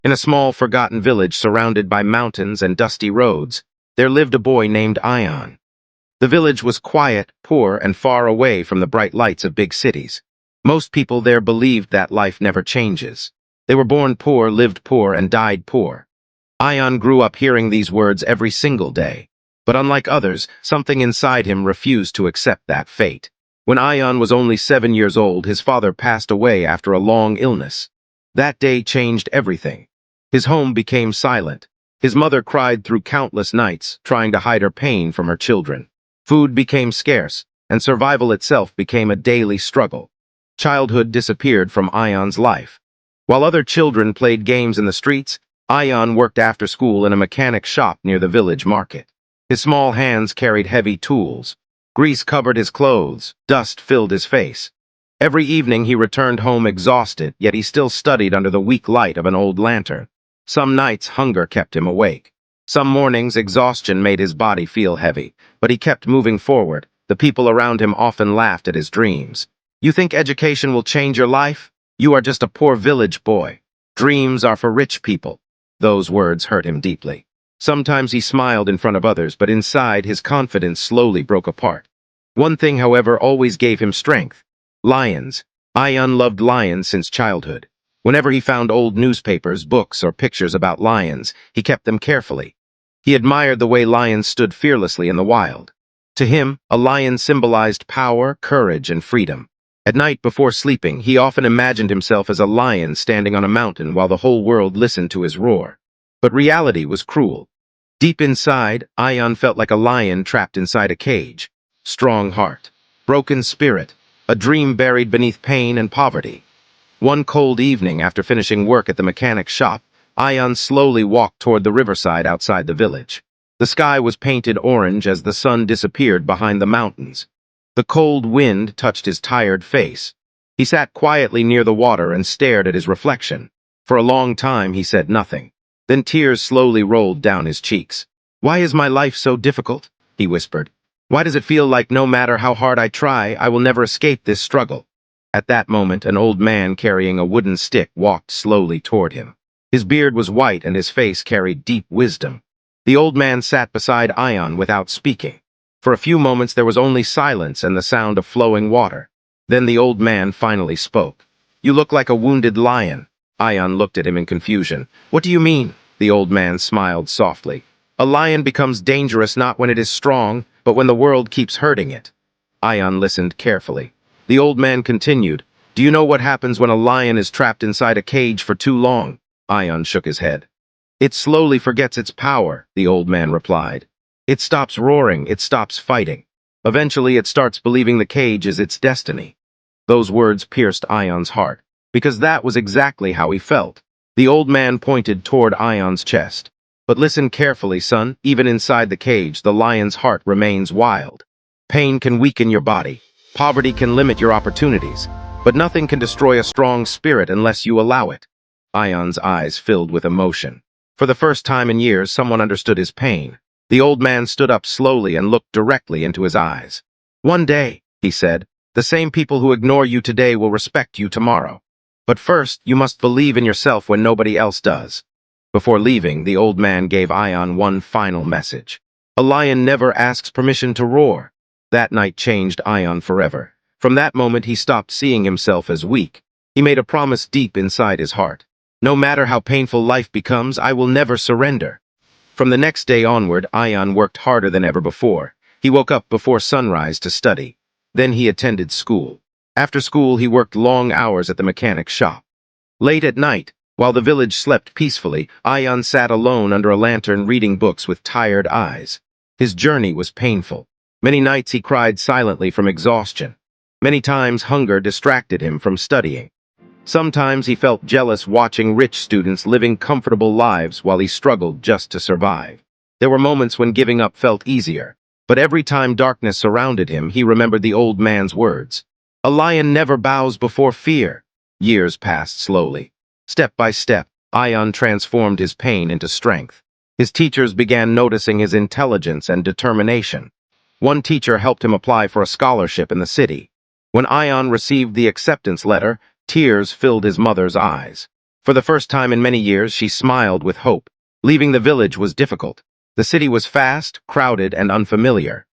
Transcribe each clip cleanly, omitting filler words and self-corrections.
In a small, forgotten village surrounded by mountains and dusty roads, there lived a boy named Ayaan. The village was quiet, poor, and far away from the bright lights of big cities. Most people there believed that life never changes. They were born poor, lived poor, and died poor. Ayaan grew up hearing these words every single day. But unlike others, something inside him refused to accept that fate. When Ayaan was only 7 years old, his father passed away after a long illness. That day changed everything. His home became silent. His mother cried through countless nights, trying to hide her pain from her children. Food became scarce, and survival itself became a daily struggle. Childhood disappeared from Ayaan's life. While other children played games in the streets, Ayaan worked after school in a mechanic shop near the village market. His small hands carried heavy tools. Grease covered his clothes, dust filled his face. Every evening he returned home exhausted, yet he still studied under the weak light of an old lantern. Some nights hunger kept him awake. Some mornings exhaustion made his body feel heavy, but he kept moving forward. The people around him often laughed at his dreams. "You think education will change your life? You are just a poor village boy. Dreams are for rich people." Those words hurt him deeply. Sometimes he smiled in front of others, but inside his confidence slowly broke apart. One thing, however, always gave him strength: lions. Ayaan loved lions since childhood. Whenever he found old newspapers, books, or pictures about lions, he kept them carefully. He admired the way lions stood fearlessly in the wild. To him, a lion symbolized power, courage, and freedom. At night before sleeping, he often imagined himself as a lion standing on a mountain while the whole world listened to his roar. But reality was cruel. Deep inside, Ayaan felt like a lion trapped inside a cage. Strong heart, broken spirit, a dream buried beneath pain and poverty. One cold evening, after finishing work at the mechanic shop, Ayaan slowly walked toward the riverside outside the village. The sky was painted orange as the sun disappeared behind the mountains. The cold wind touched his tired face. He sat quietly near the water and stared at his reflection. For a long time he said nothing. Then tears slowly rolled down his cheeks. "Why is my life so difficult?" he whispered. "Why does it feel like no matter how hard I try, I will never escape this struggle?" At that moment, an old man carrying a wooden stick walked slowly toward him. His beard was white and his face carried deep wisdom. The old man sat beside Ayaan without speaking. For a few moments there was only silence and the sound of flowing water. Then the old man finally spoke. "You look like a wounded lion." Ayaan looked at him in confusion. "What do you mean?" The old man smiled softly. "A lion becomes dangerous not when it is strong, but when the world keeps hurting it." Ayaan listened carefully. The old man continued, "Do you know what happens when a lion is trapped inside a cage for too long?" Ayaan shook his head. "It slowly forgets its power," the old man replied. "It stops roaring, it stops fighting. Eventually it starts believing the cage is its destiny." Those words pierced Ayaan's heart, because that was exactly how he felt. The old man pointed toward Ayaan's chest. "But listen carefully, son. Even inside the cage, the lion's heart remains wild. Pain can weaken your body. Poverty can limit your opportunities, but nothing can destroy a strong spirit unless you allow it." Ayaan's eyes filled with emotion. For the first time in years, someone understood his pain. The old man stood up slowly and looked directly into his eyes. "One day," he said, "the same people who ignore you today will respect you tomorrow. But first, you must believe in yourself when nobody else does." Before leaving, the old man gave Ayaan one final message. A lion never asks permission to roar. That night changed Ayaan forever. From that moment he stopped seeing himself as weak. He made a promise deep inside his heart. "No matter how painful life becomes, I will never surrender." From the next day onward, Ayaan worked harder than ever before. He woke up before sunrise to study. Then he attended school. After school, he worked long hours at the mechanic shop. Late at night, while the village slept peacefully, Ayaan sat alone under a lantern reading books with tired eyes. His journey was painful. Many nights he cried silently from exhaustion. Many times hunger distracted him from studying. Sometimes he felt jealous watching rich students living comfortable lives while he struggled just to survive. There were moments when giving up felt easier, but every time darkness surrounded him, he remembered the old man's words. "A lion never bows before fear." Years passed slowly. Step by step, Ayaan transformed his pain into strength. His teachers began noticing his intelligence and determination. One teacher helped him apply for a scholarship in the city. When Ayaan received the acceptance letter, tears filled his mother's eyes. For the first time in many years, she smiled with hope. Leaving the village was difficult. The city was fast, crowded, and unfamiliar.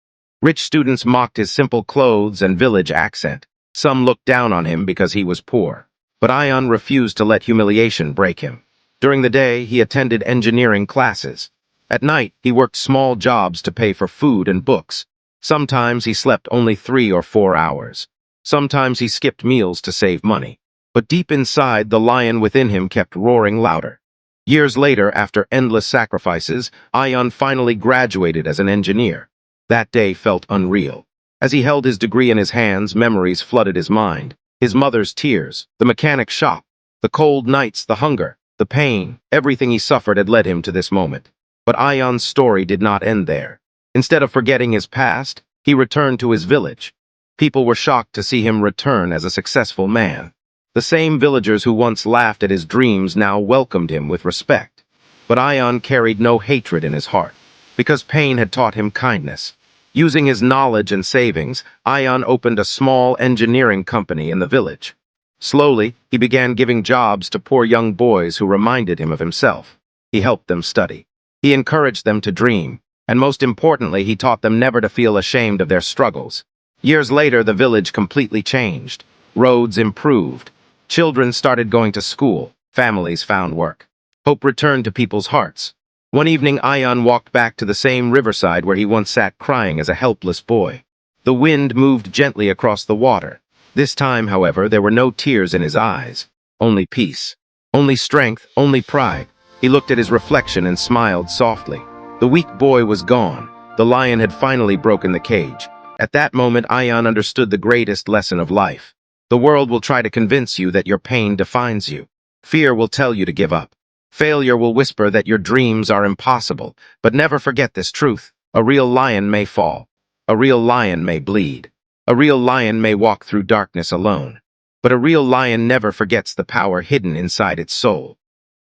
Rich students mocked his simple clothes and village accent. Some looked down on him because he was poor. But Ayaan refused to let humiliation break him. During the day, he attended engineering classes. At night, he worked small jobs to pay for food and books. Sometimes he slept only 3 or 4 hours. Sometimes he skipped meals to save money. But deep inside, the lion within him kept roaring louder. Years later, after endless sacrifices, Ayaan finally graduated as an engineer. That day felt unreal. As he held his degree in his hands, memories flooded his mind. His mother's tears, the mechanic's shop, the cold nights, the hunger, the pain, everything he suffered had led him to this moment. But Ayaan's story did not end there. Instead of forgetting his past, he returned to his village. People were shocked to see him return as a successful man. The same villagers who once laughed at his dreams now welcomed him with respect. But Ayaan carried no hatred in his heart, because pain had taught him kindness. Using his knowledge and savings, Ayaan opened a small engineering company in the village. Slowly, he began giving jobs to poor young boys who reminded him of himself. He helped them study. He encouraged them to dream. And most importantly, he taught them never to feel ashamed of their struggles. Years later, the village completely changed. Roads improved. Children started going to school. Families found work. Hope returned to people's hearts. One evening, Ayaan walked back to the same riverside where he once sat crying as a helpless boy. The wind moved gently across the water. This time, however, there were no tears in his eyes. Only peace. Only strength, only pride. He looked at his reflection and smiled softly. The weak boy was gone. The lion had finally broken the cage. At that moment, Ayaan understood the greatest lesson of life. The world will try to convince you that your pain defines you. Fear will tell you to give up. Failure will whisper that your dreams are impossible. But never forget this truth. A real lion may fall. A real lion may bleed. A real lion may walk through darkness alone. But a real lion never forgets the power hidden inside its soul.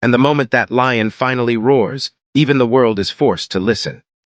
And the moment that lion finally roars, even the world is forced to listen.